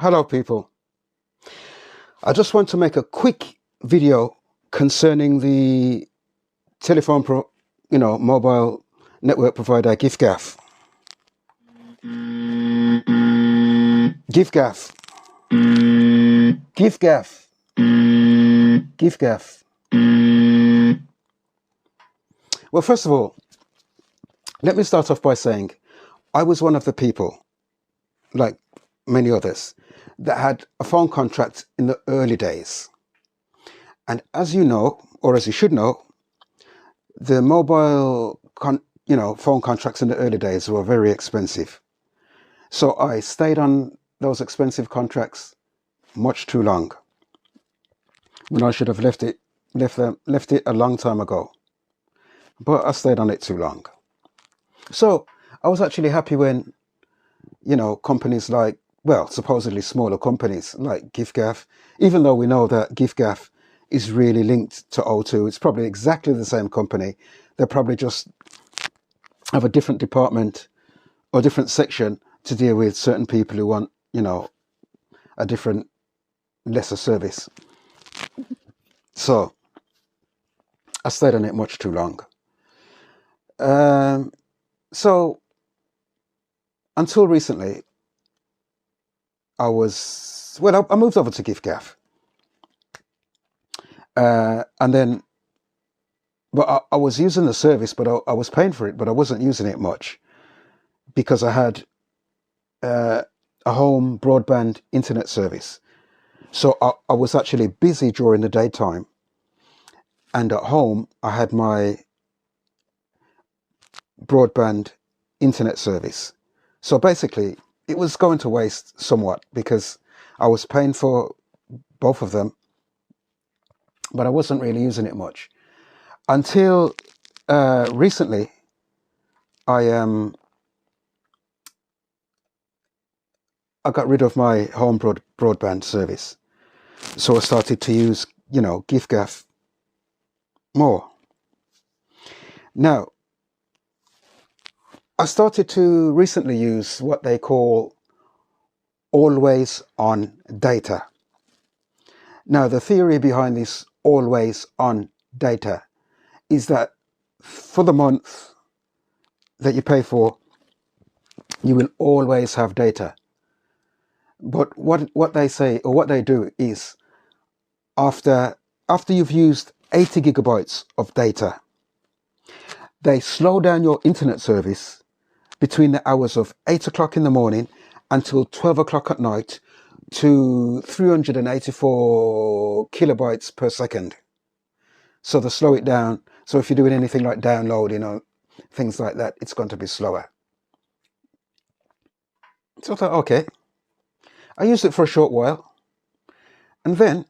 Hello people. I just want to make a quick video concerning the mobile network provider Giffgaff. Giffgaff. Giffgaff. Giffgaff. Well, first of all, let me start off by saying I was one of the people, like many others, that had a phone contract in the early days. And as you know, or as you should know, the mobile phone contracts in the early days were very expensive. So I stayed on those expensive contracts much too long, when I should have left it a long time ago. But I stayed on it too long. So I was actually happy when, companies like, well, supposedly smaller companies like Giffgaff, even though we know that Giffgaff is really linked to O2, it's probably exactly the same company. They probably just have a different department or different section to deal with certain people who want, a different, lesser service. So I stayed on it much too long. So until recently, I moved over to Giffgaff. And then, but I was using the service, but I was paying for it, but I wasn't using it much because I had a home broadband internet service. So I was actually busy during the daytime, and at home I had my broadband internet service. So basically it was going to waste somewhat because I was paying for both of them, but I wasn't really using it much until recently. I got rid of my home broadband service, so I started to use Giffgaff more. Now I started to recently use what they call always on data. Now the theory behind this always on data is that for the month that you pay for, you will always have data. But what they say, or what they do, is after you've used 80 gigabytes of data, they slow down your internet service between the hours of 8 o'clock in the morning until 12 o'clock at night to 384 kilobytes per second. So they slow it down. So if you're doing anything like downloading or things like that, it's going to be slower. So I thought, okay. I used it for a short while, and then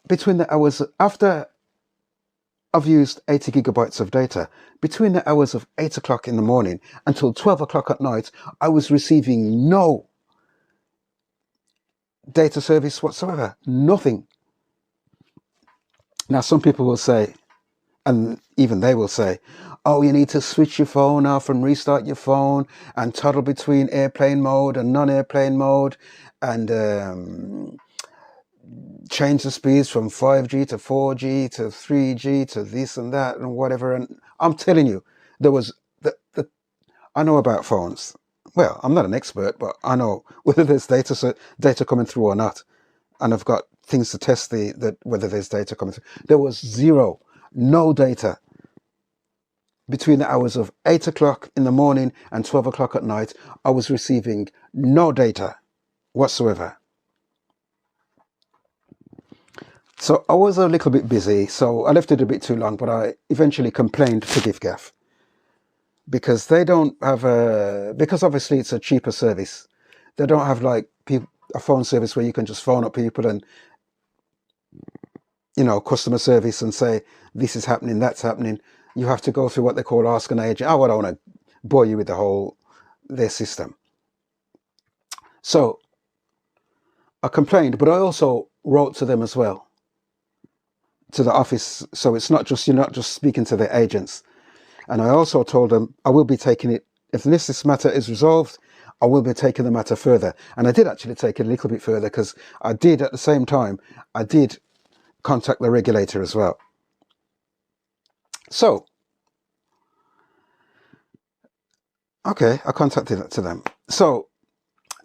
between the hours after I've used 80 gigabytes of data, between the hours of 8 o'clock in the morning until 12 o'clock at night, I was receiving no data service whatsoever. Nothing. Now, some people will say, and even they will say, oh, you need to switch your phone off and restart your phone and toggle between airplane mode and non-airplane mode and change the speeds from 5G to 4G to 3G to this and that and whatever. And I'm telling you, there was I know about phones. Well, I'm not an expert, but I know whether there's data coming through or not. And I've got things to test whether there's data coming through. There was no data between the hours of 8 o'clock in the morning and 12 o'clock at night. I was receiving no data whatsoever. So I was a little bit busy, so I left it a bit too long, but I eventually complained to Giffgaff because they don't have because obviously it's a cheaper service. They don't have like a phone service where you can just phone up people and, customer service and say, this is happening, that's happening. You have to go through what they call ask an agent. Oh, I don't want to bore you with their system. So I complained, but I also wrote to them as well, to the office. So it's not just, you're not just speaking to the agents. And I also told them I will be taking it, if this matter is resolved, I will be taking the matter further. And I did actually take it a little bit further, because I did, at the same time, I did contact the regulator as well. So, okay, I contacted that to them. So,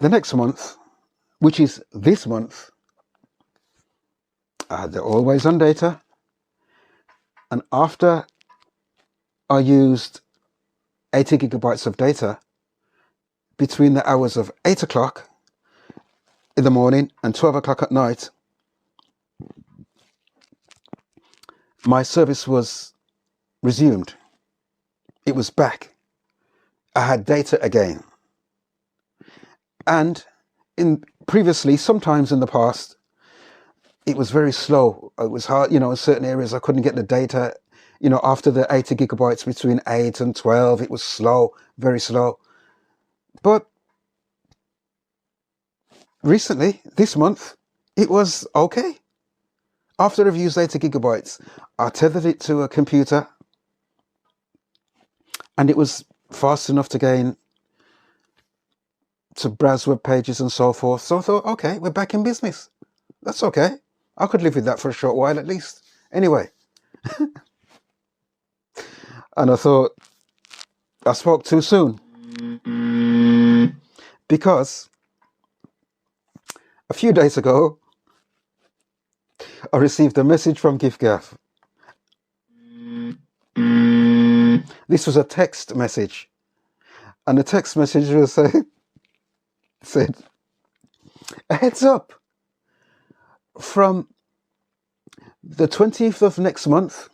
the next month, which is this month, I had the always on data. And after I used 80 gigabytes of data between the hours of 8 o'clock in the morning and 12 o'clock at night, my service was resumed. It was back. I had data again. And previously, sometimes in the past, it was very slow. It was hard, in certain areas I couldn't get the data. After the 80 gigabytes between 8 and 12, it was slow, very slow. But recently, this month, it was okay. After I've used 80 gigabytes, I tethered it to a computer, and it was fast enough to browse web pages and so forth. So I thought, okay, we're back in business. That's okay. I could live with that for a short while at least. Anyway. And I thought, I spoke too soon. Because a few days ago, I received a message from Giffgaff. This was a text message. And the text message was said, a heads up, from the 20th of next month,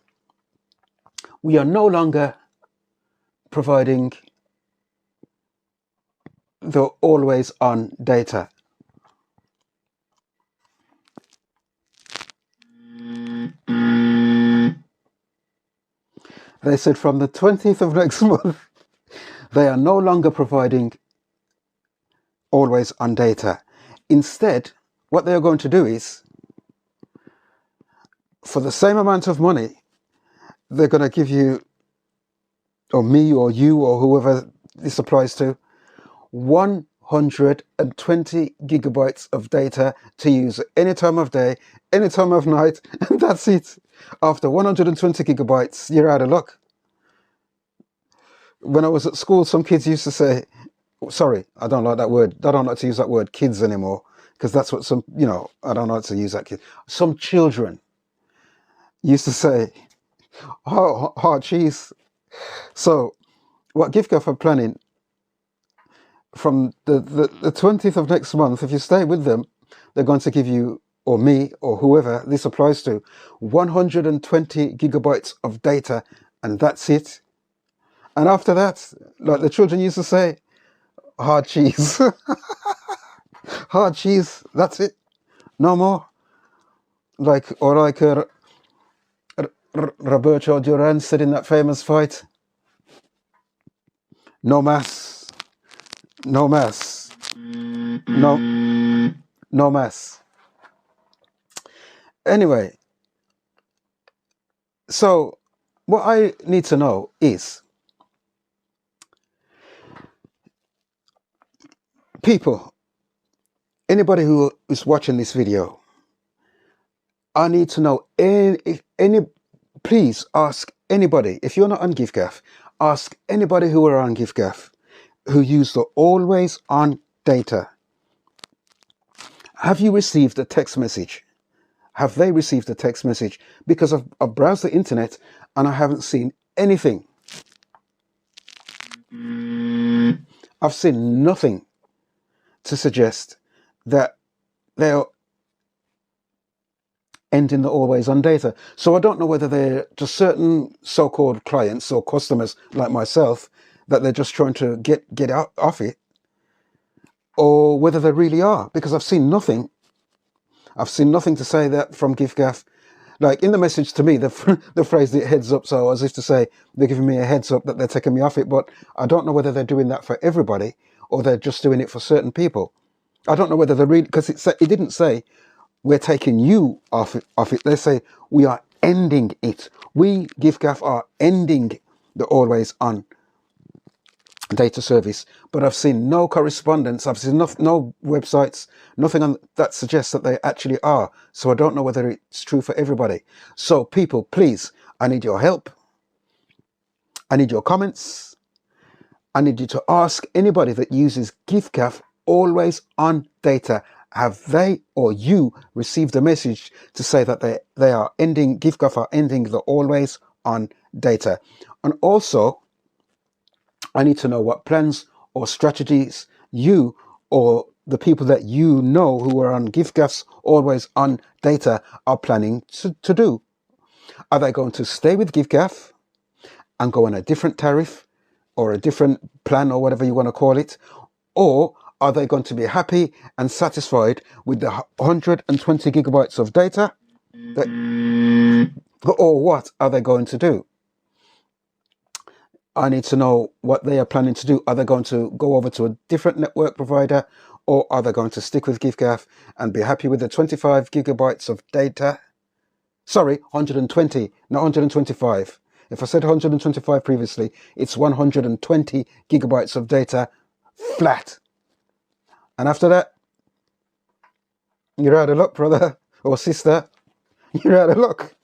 we are no longer providing the always on data. They said from the 20th of next month, they are no longer providing always on data. Instead, what they are going to do is, for the same amount of money, they're going to give you, or me or you or whoever this applies to, 120 gigabytes of data to use any time of day, any time of night, and that's it. After 120 gigabytes, you're out of luck. When I was at school, some kids used to say, sorry, I don't like that word. I don't like to use that word kids anymore, because that's what I don't like to use that kid. Some children used to say, oh, cheese. So what Giffgaff are planning, from the 20th of next month, if you stay with them, they're going to give you, or me, or whoever this applies to, 120 gigabytes of data, and that's it. And after that, like the children used to say, hard cheese. Hard cheese, that's it. No more. Roberto Duran said in that famous fight, no mass, no mass, no mass. Anyway, so what I need to know is, people, anybody who is watching this video, I need to know, please ask anybody, if you're not on Giffgaff, ask anybody who are on Giffgaff, who use the always on data. Have you received a text message? Have they received a text message? Because I've browsed the internet and I haven't seen anything. I've seen nothing to suggest that they're ending the always on data. So I don't know whether they're just certain so-called clients or customers like myself that they're just trying to get out off it, or whether they really are, because I've seen nothing. I've seen nothing to say that from Giffgaff. Like in the message to me, the phrase it heads up, so as if to say they're giving me a heads up that they're taking me off it, but I don't know whether they're doing that for everybody or they're just doing it for certain people. I don't know whether they're really, because it didn't say we're taking you off it. They say we are ending it. We, Giffgaff, are ending the always on data service, but I've seen no correspondence. I've seen no websites, nothing that suggests that they actually are. So I don't know whether it's true for everybody. So people, please, I need your help. I need your comments. I need you to ask anybody that uses Giffgaff always on data. Have they or you received a message to say that they are ending, Giffgaff are ending the always on data? And also, I need to know what plans or strategies you or the people that you know who are on Giffgaff's always on data are planning to do. Are they going to stay with Giffgaff and go on a different tariff or a different plan or whatever you want to call it? Or are they going to be happy and satisfied with the 120 gigabytes of data? Or what are they going to do? I need to know what they are planning to do. Are they going to go over to a different network provider, or are they going to stick with Giffgaff and be happy with the 25 gigabytes of data? Sorry, 120, not 125. If I said 125 previously, it's 120 gigabytes of data flat. And after that, you're out of luck, brother or sister. You're out of luck.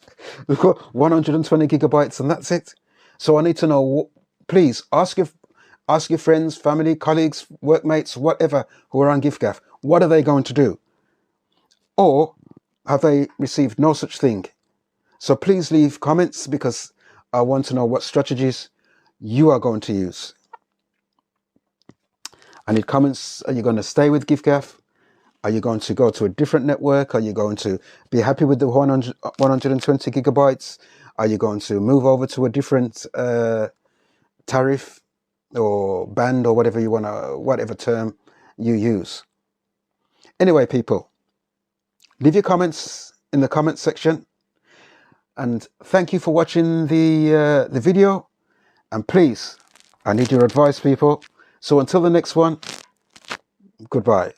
We've got 120 gigabytes and that's it. So I need to know, please ask your friends, family, colleagues, workmates, whatever, who are on Giffgaff, what are they going to do? Or have they received no such thing? So please leave comments, because I want to know what strategies you are going to use. I need comments. Are you going to stay with Giffgaff? Are you going to go to a different network? Are you going to be happy with the 120 gigabytes? Are you going to move over to a different tariff or band or whatever you want to, whatever term you use? Anyway, people, leave your comments in the comments section. And thank you for watching the video. And please, I need your advice, people. So until the next one, goodbye.